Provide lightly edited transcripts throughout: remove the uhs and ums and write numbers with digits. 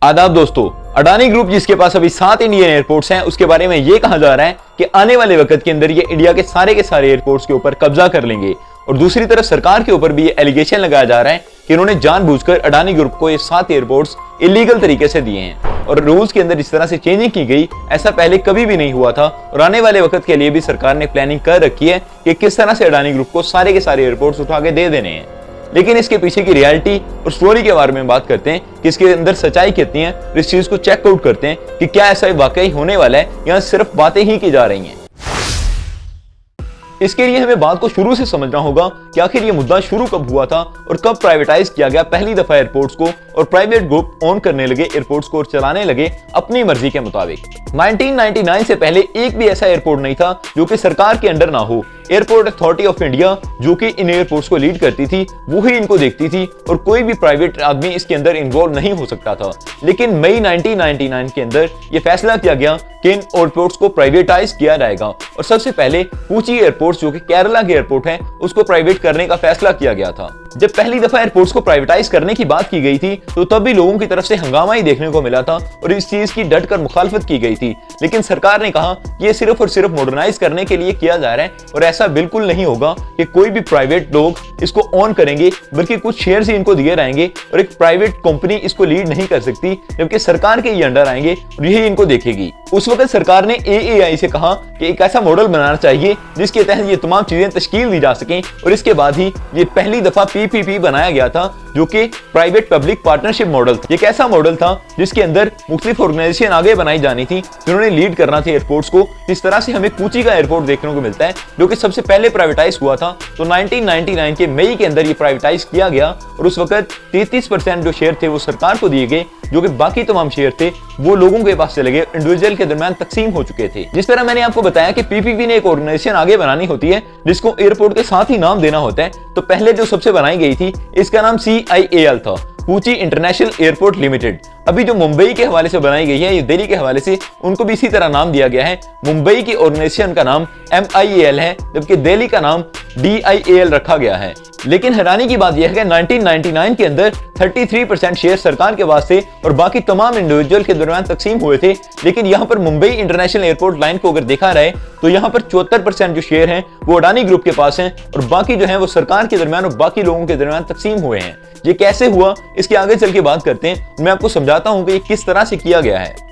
आदाब दोस्तों, अडानी ग्रुप जिसके पास अभी 7 इंडियन एयरपोर्ट्स हैं, उसके बारे में ये कहा जा रहा है कि आने वाले वक्त के अंदर ये इंडिया के सारे एयरपोर्ट्स के ऊपर कब्जा कर लेंगे। और दूसरी तरफ सरकार के ऊपर भी ये एलिगेशन लगाया जा रहा है कि इन्होंने जानबूझकर अडानी ग्रुप को ये 7 एयरपोर्ट्स इलीगल तरीके से दिए हैं और रूल्स के अंदर इस तरह से चेंजिंग की गई, ऐसा पहले कभी भी नहीं हुआ था। और आने वाले वक्त के लिए भी सरकार ने प्लानिंग कर रखी है कि किस तरह से अडानी ग्रुप को सारे के सारे एयरपोर्ट्स उठा के दे देने हैं। लेकिन इसके पीछे की रियलिटी और स्टोरी के बारे में बात करते हैं कि इसके अंदर सच्चाई कितनी है, इस चीज को चेक आउट करते हैं कि क्या ऐसा वाकई होने वाला है या सिर्फ बातें ही की जा रही हैं। इसके लिए हमें बात को शुरू से समझना होगा कि आखिर ये मुद्दा शुरू कब हुआ था और कब प्राइवेटाइज किया गया पहली दफा एयरपोर्ट्स को और प्राइवेट ग्रुप ओन करने लगे एयरपोर्ट्स को और चलाने लगे अपनी मर्जी के मुताबिक। 1999 से पहले एक भी ऐसा एयरपोर्ट नहीं था जो कि सरकार के अंडर ना हो। एयरपोर्ट अथॉरिटी ऑफ इंडिया जो कि इन एयरपोर्ट्स को लीड करती थी, वो ही इनको देखती थी और कोई भी प्राइवेट आदमी इसके अंदर इन्वॉल्व नहीं हो सकता था। लेकिन मई 1999 के अंदर ये फैसला किया गया कि इन एयरपोर्ट्स को प्राइवेटाइज किया जाएगा और सबसे पहले कोची एयरपोर्ट जो कि केरला के एयरपोर्ट है, उसको प्राइवेट करने का फैसला किया गया था। जब पहली दफा एयरपोर्ट्स को प्राइवेटाइज करने की बात की गई थी तो तब भी लोगों की तरफ से हंगामा ही देखने को मिला था और इस चीज की डट कर मुखालफत की गई थी। लेकिन सरकार ने कहा कि ये सिर्फ और सिर्फ मॉडर्नाइज करने के लिए किया जा रहा है और ऐसा बिल्कुल नहीं होगा कि कोई भी प्राइवेट लोग इसको ऑन करेंगे, बल्कि कुछ शेयर ही इनको दिए जाएंगे और एक प्राइवेट कंपनी इसको लीड नहीं कर सकती, जबकि सरकार के ये अंडर आएंगे और यही इनको देखेगी। उस वक्त सरकार ने AAI से कहा कि एक ऐसा मॉडल बनाना चाहिए जिसके तहत ये तमाम चीजें तश्कील दी जा सकें और इसके बाद ही ये पहली दफा PPP बनाया गया था जो कि प्राइवेट पब्लिक पार्टनरशिप मॉडल था। एक ऐसा मॉडल था जिसके अंदर मुख्तलिफ ऑर्गेनाइजेशन आगे बनाई जानी थी जिन्होंने लीड करना था एयरपोर्ट्स को। इस तरह से हमें कोची का एयरपोर्ट देखने को मिलता है जो कि सबसे पहले प्राइवेटाइज हुआ था। तो 1999 के मई के अंदर ये प्राइवेटाइज किया गया और उस वक्त 33% जो शेयर थे वो सरकार को दिए गए, जो कि बाकी तमाम शेयर थे वो लोगों के पास चले गए, इंडिविजुअल के दरमियान तकसीम हो चुके थे। जिस तरह मैंने आपको बताया कि PPP ने एक ऑर्गेनाइजेशन आगे बनानी होती है जिसको एयरपोर्ट के साथ ही नाम देना होता है। तो पहले जो सबसे बनाई गई थी इसका नाम CIAL था, कोची इंटरनेशनल एयरपोर्ट लिमिटेड। अभी जो मुंबई के हवाले से बनाई गई है, ये दिल्ली के हवाले से, उनको भी इसी तरह नाम दिया गया है। मुंबई की ऑर्गेनाइजेशन का नाम MIAL है, जबकि दिल्ली का नाम DIAL रखा गया है। लेकिन हैरानी की बात यह है कि 1999 के अंदर 33% शेयर सरकार के पास थे और बाकी तमाम इंडिविजुअल के दरमियान तकसीम हुए थे। लेकिन यहाँ पर मुंबई इंटरनेशनल एयरपोर्ट लाइन को अगर देखा रहे तो यहाँ पर 74% जो शेयर हैं वो अडानी ग्रुप के पास हैं और बाकी जो है वो सरकार के दरमियान और बाकी लोगों के दरमियान तकसीम हुए हैं। ये कैसे हुआ, इसके आगे चल के बात करते हैं। मैं आपको समझाता हूँ कि ये किस तरह से किया गया है।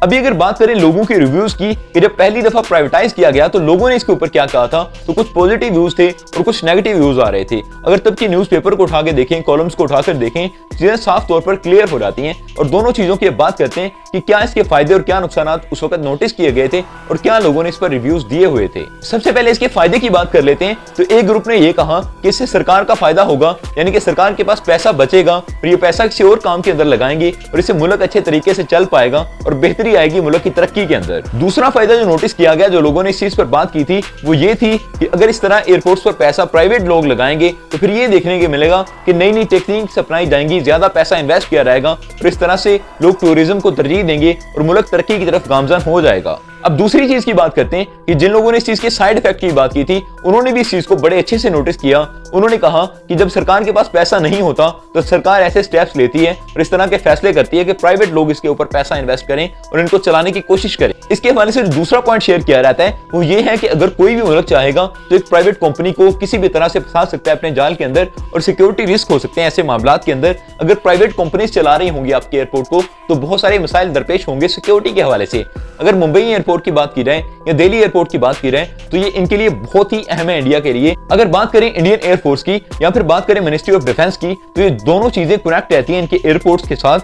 अभी अगर बात करें लोगों के रिव्यूज की कि जब पहली दफा प्राइवेटाइज किया गया तो लोगों ने इसके ऊपर क्या कहा था, तो कुछ पॉजिटिव व्यूज थे और कुछ नेगेटिव व्यूज आ रहे थे। अगर तब की न्यूज़पेपर को उठा के देखें, कॉलम्स को उठाकर देखें, चीजें साफ तौर पर क्लियर हो जाती हैं। और दोनों चीजों की बात करते हैं कि क्या इसके फायदे और क्या नुकसान उस वक्त नोटिस किए गए थे और क्या लोगों ने इस पर रिव्यूज दिए हुए थे। सबसे पहले इसके फायदे की बात कर लेते हैं। तो एक ग्रुप ने यह कहा कि इससे सरकार का फायदा होगा, यानी कि सरकार के पास पैसा बचेगा और ये पैसा किसी और काम के अंदर लगाएंगे और इससे मुल्क अच्छे तरीके से चल पाएगा और बेहतरी आएगी मुल्क की तरक्की के अंदर। दूसरा फायदा जो नोटिस किया गया, जो लोगों ने इस चीज पर बात की थी, वो ये थी कि अगर इस तरह एयरपोर्ट्स पर पैसा प्राइवेट लोग लगाएंगे तो फिर ये देखने को मिलेगा कि नई नई टेक्निक्स अपनाई जाएंगी, ज्यादा पैसा इन्वेस्ट किया जाएगा और इस तरह से लोग टूरिज्म को तरजीह देंगे और मुल्क तरक्की की तरफ गामजन हो जाएगा। अब दूसरी चीज की बात करते हैं कि जिन लोगों ने इस चीज के साइड इफेक्ट की बात की थी, उन्होंने भी इस चीज को बड़े अच्छे से नोटिस किया। उन्होंने कहा कि जब सरकार के पास पैसा नहीं होता तो सरकार ऐसे स्टेप्स लेती है और इस तरह के फैसले करती है कि प्राइवेट लोग इसके ऊपर पैसा इन्वेस्ट करें और इनको चलाने की कोशिश करें। इसके हवाले से दूसरा पॉइंट शेयर किया जाता है वो ये है कि अगर कोई भी मुल्क चाहेगा तो एक प्राइवेट कंपनी को किसी भी तरह से फंसा सकता है अपने जाल के अंदर और सिक्योरिटी रिस्क हो सकते हैं ऐसे मामलात के अंदर। अगर प्राइवेट कंपनीज चला रही होंगी आपके एयरपोर्ट को तो बहुत सारे मसाइल दरपेश होंगे सिक्योरिटी के हवाले से। अगर मुंबई एयरपोर्ट की बात की जाए या दिल्ली एयरपोर्ट की बात की जाए तो ये इनके लिए बहुत ही अहम है इंडिया के लिए। अगर बात करें इंडियन एयरफोर्स की या फिर बात करें मिनिस्ट्री ऑफ डिफेंस की तो ये दोनों चीजें कनेक्ट रहती हैं इनके एयरपोर्ट्स के साथ।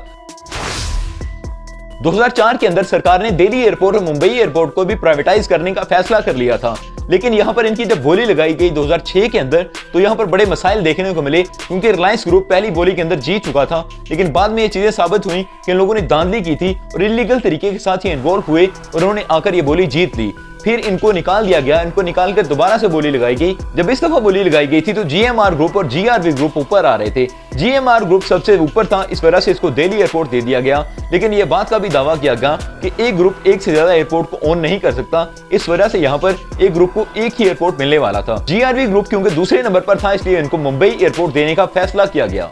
2004 के अंदर सरकार ने दिल्ली एयरपोर्ट और मुंबई एयरपोर्ट को भी प्राइवेटाइज करने का फैसला कर लिया था। लेकिन यहां पर इनकी जब बोली लगाई गई 2006 के अंदर तो यहां पर बड़े मसाइल देखने को मिले, क्योंकि रिलायंस ग्रुप पहली बोली के अंदर जीत चुका था। लेकिन बाद में ये चीजें साबित हुई कि इन लोगों ने धांधली की थी और इलीगल तरीके के साथ ये इन्वॉल्व हुए और उन्होंने आकर ये बोली जीत ली। फिर इनको निकाल दिया गया, इनको निकाल कर दोबारा से बोली लगाई गई। जब इस दफा बोली लगाई गई थी तो GMR ग्रुप और GRV ग्रुप ऊपर आ रहे थे। GMR ग्रुप सबसे ऊपर था, इस वजह से इसको दिल्ली एयरपोर्ट दे दिया गया। लेकिन यह बात का भी दावा किया गया कि एक ग्रुप एक से ज्यादा एयरपोर्ट को ओन नहीं कर सकता, इस वजह से यहाँ पर एक ग्रुप को एक ही एयरपोर्ट मिलने वाला था। GRV ग्रुप क्योंकि दूसरे नंबर पर था, इसलिए इनको मुंबई एयरपोर्ट देने का फैसला किया गया।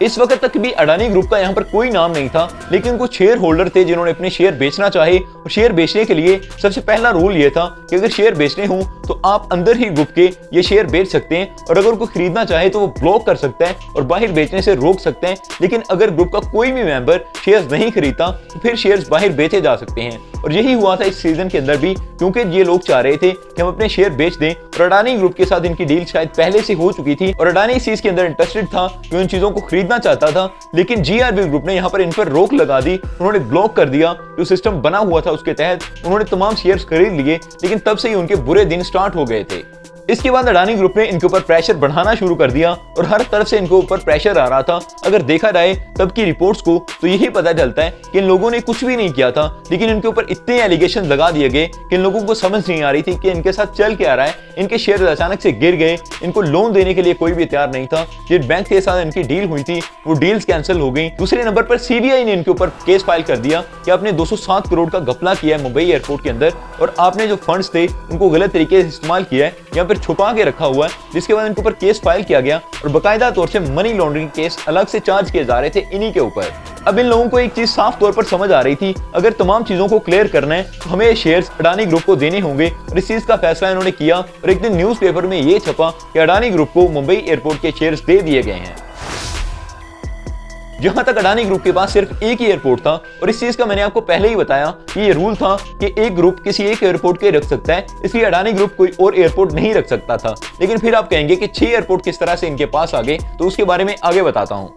इस वक्त तक भी अडानी ग्रुप का यहाँ पर कोई नाम नहीं था, लेकिन कुछ शेयर होल्डर थे जिन्होंने अपने शेयर बेचना चाहे। और शेयर बेचने के लिए सबसे पहला रूल ये था कि अगर शेयर बेचने हो तो आप अंदर ही ग्रुप के ये शेयर बेच सकते हैं, और अगर कोई खरीदना चाहे तो वो ब्लॉक कर सकता है और बाहर बेचने से रोक सकते हैं। लेकिन अगर ग्रुप का कोई भी मेंबर शेयर्स नहीं खरीदता तो फिर शेयर्स बाहर बेचे जा सकते हैं। और यही हुआ था इस सीजन के अंदर भी, क्योंकि ये लोग चाह रहे थे कि हम अपने शेयर बेच दें। और अडानी ग्रुप के साथ इनकी डील शायद पहले से हो चुकी थी और अडानी इस चीज के अंदर इंटरेस्टेड था कि उन चीजों को खरीदना चाहता था। लेकिन जीआरबी ग्रुप ने यहाँ पर इन पर रोक लगा दी, उन्होंने ब्लॉक कर दिया। जो सिस्टम बना हुआ था उसके तहत उन्होंने तमाम शेयर्स खरीद लिए, लेकिन तब से ही उनके बुरे दिन स्टार्ट हो गए थे। इसके बाद अडानी ग्रुप ने इनके ऊपर प्रेशर बढ़ाना शुरू कर दिया और हर तरफ से इनके ऊपर प्रेशर आ रहा था। अगर देखा जाए तब की रिपोर्ट्स को तो यही पता चलता है कि इन लोगों ने कुछ भी नहीं किया था, लेकिन इनके ऊपर इतने एलिगेशन लगा दिए गए कि इन लोगों को समझ नहीं आ रही थी कि इनके साथ चल क्या रहा है। इनके शेयर अचानक से गिर गए, इनको लोन देने के लिए कोई भी तैयार नहीं था। जिन बैंक के साथ इनकी डील हुई थी वो डील्स कैंसिल हो गई। दूसरे नंबर पर सीबीआई ने इनके ऊपर केस फाइल कर दिया कि आपने 207 करोड़ का घपला किया है मुंबई एयरपोर्ट के अंदर, और आपने जो फंड्स थे उनको गलत तरीके से इस्तेमाल किया है या फिर छुपा के रखा हुआ है, जिसके बाद इनके ऊपर केस फाइल किया गया और बाकायदा तौर से मनी लॉन्ड्रिंग केस अलग से चार्ज किए जा रहे थे इन्हीं के ऊपर। अब इन लोगों को एक चीज साफ तौर पर समझ आ रही थी, अगर तमाम चीजों को क्लियर करना है तो हमें ये शेयर्स अडानी ग्रुप को देने होंगे। और इस चीज का फैसला इन्होंने किया और एक दिन न्यूज़पेपर में ये छपा कि अडानी ग्रुप को मुंबई एयरपोर्ट के शेयर्स दे दिए गए हैं। जहां तक अडानी ग्रुप के पास सिर्फ एक ही एयरपोर्ट था, और इस चीज का मैंने आपको पहले ही बताया कि ये रूल था कि एक ग्रुप किसी एक एयरपोर्ट के रख सकता है, इसलिए अडानी ग्रुप कोई और एयरपोर्ट नहीं रख सकता था। लेकिन फिर आप कहेंगे कि 6 एयरपोर्ट किस तरह से इनके पास आ गए, तो उसके बारे में आगे बताता हूं।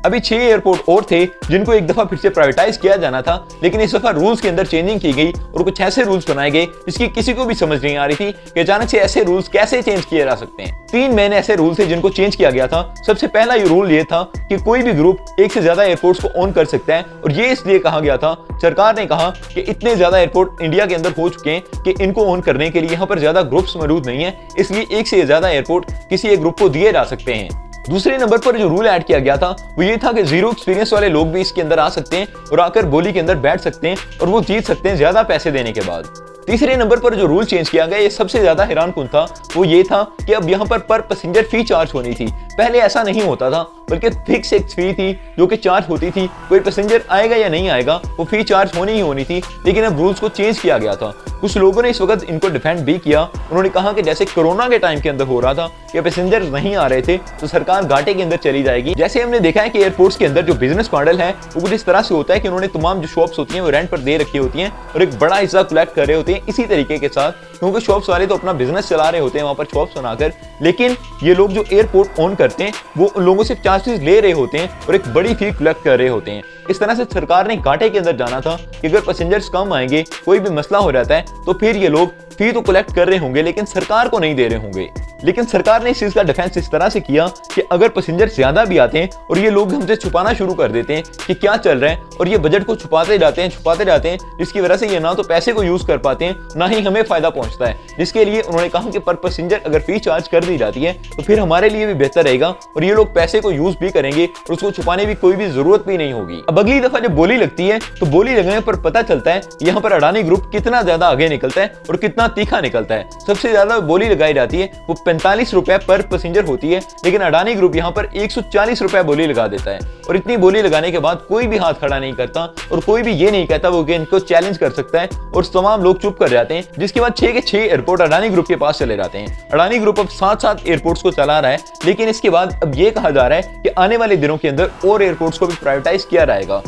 अभी 6 एयरपोर्ट और थे जिनको एक दफा फिर से प्राइवेटाइज किया जाना था, लेकिन इस दफा रूल्स के अंदर चेंजिंग की गई और कुछ ऐसे रूल्स बनाए गए जिसकी किसी को भी समझ नहीं आ रही थी कि अचानक से ऐसे रूल्स कैसे चेंज किए जा सकते हैं। 3 मेन ऐसे रूल थे जिनको चेंज किया गया था। सबसे पहला ये रूल ये था कि कोई भी ग्रुप एक से ज्यादा एयरपोर्ट्स को ओन कर सकता है, और ये इसलिए कहा गया था, सरकार ने कहा कि इतने ज्यादा एयरपोर्ट इंडिया के अंदर हो चुके हैं कि इनको ओन करने के लिए यहाँ पर ज्यादा ग्रुप्स मौजूद नहीं है, इसलिए एक से ज्यादा एयरपोर्ट किसी एक ग्रुप को दिए जा सकते हैं। दूसरे नंबर पर जो रूल ऐड किया गया था वो ये था कि जीरो एक्सपीरियंस वाले लोग भी इसके अंदर आ सकते हैं और आकर बोली के अंदर बैठ सकते हैं और वो जीत सकते हैं ज्यादा पैसे देने के बाद। तीसरे नंबर पर जो रूल चेंज किया गया, ये सबसे ज्यादा हैरानकुन था, वो ये था कि अब यहाँ पर पैसेंजर फी चार्ज होनी थी। पहले ऐसा नहीं होता था, बल्कि फिक्स एक फी थी जो कि चार्ज होती थी। कोई पैसेंजर आएगा या नहीं आएगा वो फी चार्ज होनी ही होनी थी, लेकिन अब रूल्स को चेंज किया गया था। कुछ लोगों ने इस वक्त इनको डिफेंड भी किया। उन्होंने कहा कि जैसे कोरोना के टाइम के अंदर हो रहा था कि पैसेंजर नहीं आ रहे थे तो सरकार घाटे के अंदर चली जाएगी। जैसे हमने देखा है कि एयरपोर्ट्स के अंदर जो बिजनेस मॉडल है वो कुछ इस तरह से होता है कि उन्होंने तमाम जो शॉप्स होती हैं वो रेंट पर दे रखी होती हैं और एक बड़ा हिस्सा कलेक्ट कर रहे होते हैं इसी तरीके के साथ, क्योंकि शॉप्स वाले तो अपना बिजनेस चला रहे होते हैं वहां पर शॉप्स बनाकर, लेकिन ये लोग जो एयरपोर्ट ओन करते हैं वो उन लोगों से चार्जेस ले रहे होते हैं और एक बड़ी फी कलेक्ट कर रहे होते हैं। इस तरह से सरकार ने घाटे के अंदर जाना था कि अगर पैसेंजर्स कम आएंगे, कोई भी मसला हो जाता है, तो फिर ये लोग फी तो कलेक्ट कर रहे होंगे लेकिन सरकार को नहीं दे रहे होंगे। लेकिन सरकार ने इस चीज का डिफेंस इस तरह से किया कि अगर पैसेंजर ज्यादा भी आते हैं और ये लोग हमसे छुपाना शुरू कर देते हैं कि क्या चल रहा है, और ये बजट को छुपाते जाते हैं, जिसकी वजह से ये ना तो पैसे को यूज कर पाते हैं ना ही हमें फायदा पहुंचता है। जिसके लिए उन्होंने कहा कि पर पैसेंजर अगर फी चार्ज कर दी जाती है तो फिर हमारे लिए भी बेहतर रहेगा और ये लोग पैसे को यूज भी करेंगे और उसको छुपाने की कोई भी जरूरत भी नहीं होगी। अब अगली दफा जब बोली लगती है तो बोली लगने पर पता चलता है यहाँ पर अडानी ग्रुप कितना ज्यादा आगे निकलता है और कितना तीखा निकलता है। सबसे ज्यादा बोली लगाई जाती है वो 45 रुपए पर पैसेंजर होती है, लेकिन अडानी ग्रुप यहाँ पर 140 रुपए बोली लगा देता है। और इतनी बोली लगाने के बाद कोई भी हाथ खड़ा नहीं करता और कोई भी ये नहीं कहता वो कि इनको चैलेंज कर सकता है, और तमाम लोग चुप कर जाते हैं। जिसके बाद 6 के 6 एयरपोर्ट अडानी ग्रुप के पास चले जाते हैं। अडानी ग्रुप अब 7 एयरपोर्ट्स को चला रहा है, लेकिन इसके बाद अब ये कहा जा रहा है कि आने वाले दिनों के अंदर और एयरपोर्ट्स को भी प्राइवेटाइज किया जाएगा।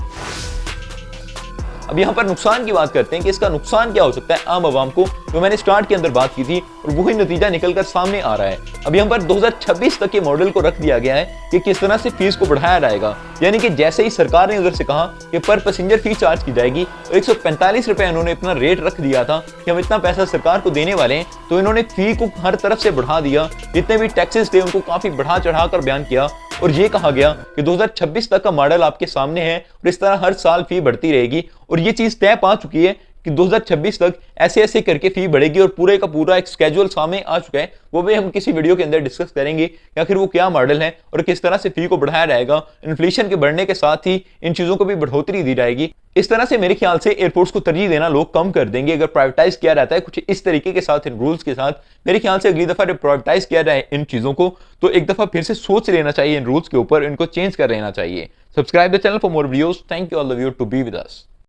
अब यहाँ पर नुकसान की बात करते हैं कि इसका नुकसान क्या हो सकता है आम आवाम को, जो मैंने स्टार्ट के अंदर बात की थी, और वही नतीजा निकलकर सामने आ रहा है। अब यहाँ पर 2026 तक के मॉडल को रख दिया गया है कि किस तरह से फीस को बढ़ाया जाएगा। यानी कि जैसे ही सरकार ने उधर से कहा कि पर पैसेंजर फी चार्ज की जाएगी, तो 145 रुपए उन्होंने अपना रेट रख दिया था कि हम इतना पैसा सरकार को देने वाले हैं, तो इन्होंने फी को हर तरफ से बढ़ा दिया। जितने भी टैक्सेस थे उनको काफी बढ़ा चढ़ा कर बयान किया और ये कहा गया कि 2026 तक का मॉडल आपके सामने है और इस तरह हर साल फी बढ़ती रहेगी। और ये चीज तय पा चुकी है कि 2026 तक ऐसे ऐसे करके फी बढ़ेगी और पूरे का पूरा एक स्केड्यूल सामने आ चुका है, वो भी हम किसी वीडियो के अंदर डिस्कस करेंगे कि आखिर वो क्या मॉडल है और किस तरह से फी को बढ़ाया जाएगा। इन्फ्लेशन के बढ़ने के साथ ही इन चीजों को भी बढ़ोतरी दी जाएगी। इस तरह से मेरे ख्याल से एयरपोर्ट्स को तरजीह देना लोग कम कर देंगे अगर प्राइवेटाइज किया रहता है कुछ इस तरीके के साथ, इन रूल्स के साथ। मेरे ख्याल से अगली दफा जब प्राइवेटाइज किया जाए इन चीजों को तो एक दफा फिर से सोच लेना चाहिए इन रूल्स के ऊपर, इनको चेंज कर लेना चाहिए। Subscribe the channel for more videos. Thank you all of you to be with us.